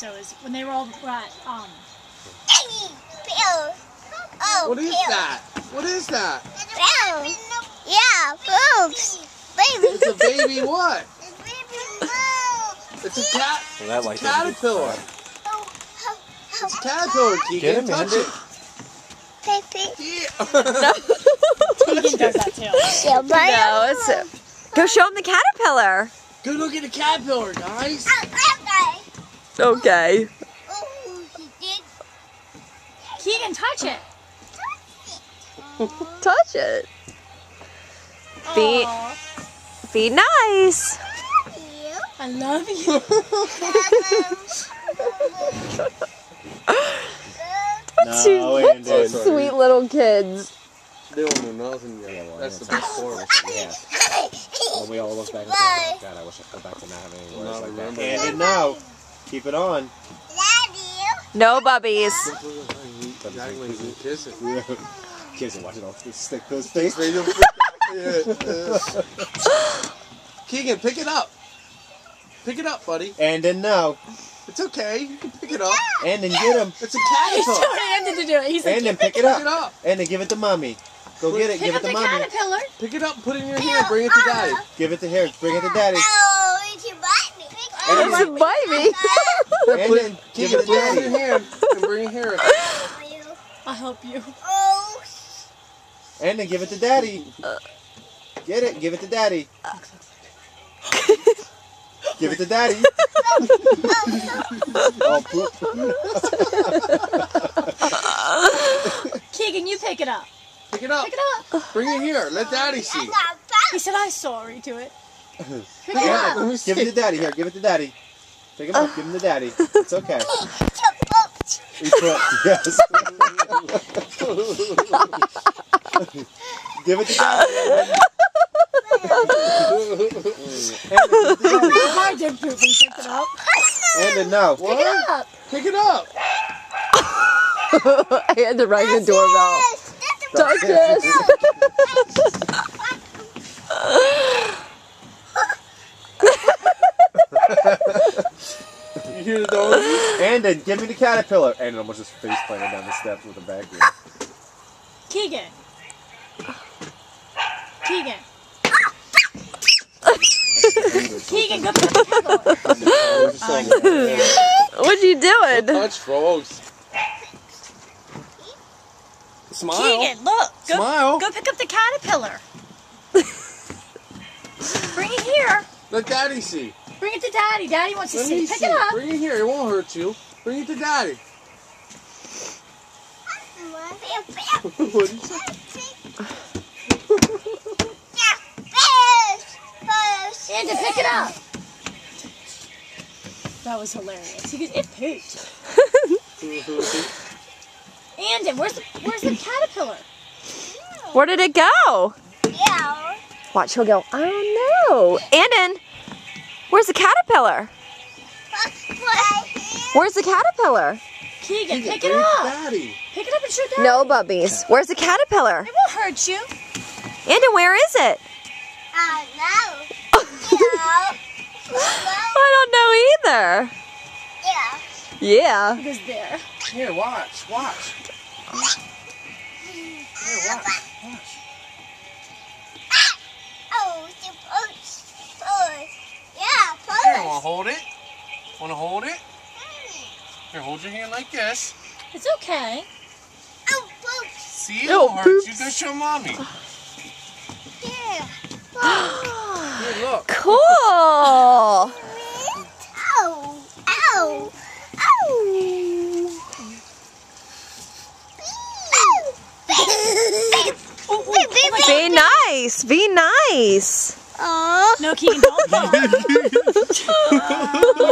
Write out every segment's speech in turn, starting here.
so is when they were all at What is that? What is that? Yeah, boobs. Baby. It's a baby what? It's a cat. Caterpillar. It's a caterpillar, Keegan. Touch it. Baby. Yeah. Keegan does that too. No, it's go show him the caterpillar. Go look at the caterpillar, guys. Okay. Keegan, touch it. Touch it. Be Aw, be nice. I love you. No, Andon. Sweet little kids. They don't know nothing yet. Yeah, well, That's the it's- best part. Yeah. When we all look back and say, God, I wish I could go back to not having any words Not like that. remember. Andon, no. Keep it on. No bubbies. Exactly. Kiss it. Kids are watching all this stick to his face. Keegan, pick it up. Pick it up, buddy. Andon, no. It's okay. You can pick it up. Andon, get him. It's a He's caterpillar. telling Andon to do it. He's like, Andon, pick it Pick it up. up. Andon, give it to mommy. Go get it. pick Give up it the to mommy. caterpillar. Pick it up. Put it in your hand. Bring it to daddy. Give it to her. Bring it to daddy. It's a baby. Andon, give it to Put it in your daddy. hand and bring it here. I'll help you. Andon, give it to daddy. Get it. Give it to daddy. Give it to daddy. Oh, poop. Keegan, you pick it up. Pick it up. Pick it up. Bring it here. Let daddy see. He said, I'm sorry to it. Pick it Pick it up. up. Let me Give it see. to daddy. Here, give it to daddy. Pick him up. Give him to daddy. It's okay. He's put, yes. Give it to daddy. I did poop when he picked it up. Andon, no. Pick it up. Pick it up. I had to ring the doorbell. Touch it. You hear the dog? Andon, give me the caterpillar. Andon almost just face planted down the steps with a vacuum. Keegan. Keegan. Keegan, go pick up the caterpillar. What you doing? Touch frogs. Smile. Keegan, look. Go, Smile. Go pick up the caterpillar. Bring it here. Let daddy see. Bring it to Daddy. Daddy wants to Let see. me Pick see. it up. Bring it here. It won't hurt you. Bring it to daddy. What did you say? Andon, pick it up. That was hilarious. He goes, it pooped. Andon, where's the caterpillar? Where did it go? Watch, he'll go, I don't know. Andon, where's the caterpillar? Where's the caterpillar? Keegan, pick Bring it to up. daddy. Pick it up and show Daddy. No bubbies. Where's the caterpillar? It won't hurt you. Andon, where is it? I don't know either. Yeah. It was there. Here, watch. Watch. Here, watch. Watch. Here, wanna hold it? Wanna hold it? Here, hold your hand like this. It's okay. See, it Oh, won't hurt you. poops. Go show mommy. Here, look. Cool. Be nice. Be nice. No, Keegan, don't poke. Yeah,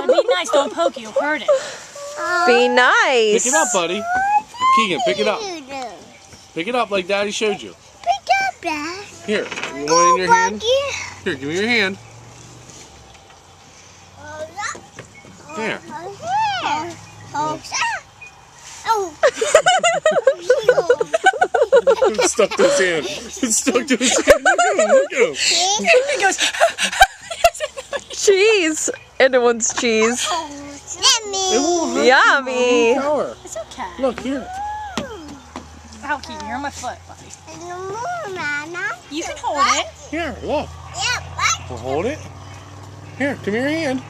be nice. Don't poke. You'll hurt it. Be nice. Pick it up, buddy. Keegan, pick it up. Pick it up like Daddy showed you. Here, you want it in your hand? Here, give me your hand. Here. It's stuck to his hand. It's stuck to his hand. Look at him. Look at him. He goes, Cheese. And it wants cheese. It won't Yummy. Show her. It's okay. Look here. How cute. You're on my foot, buddy. Mama. You can hold it. Here, look. Yeah, what? We'll hold it. Here, give me your hand.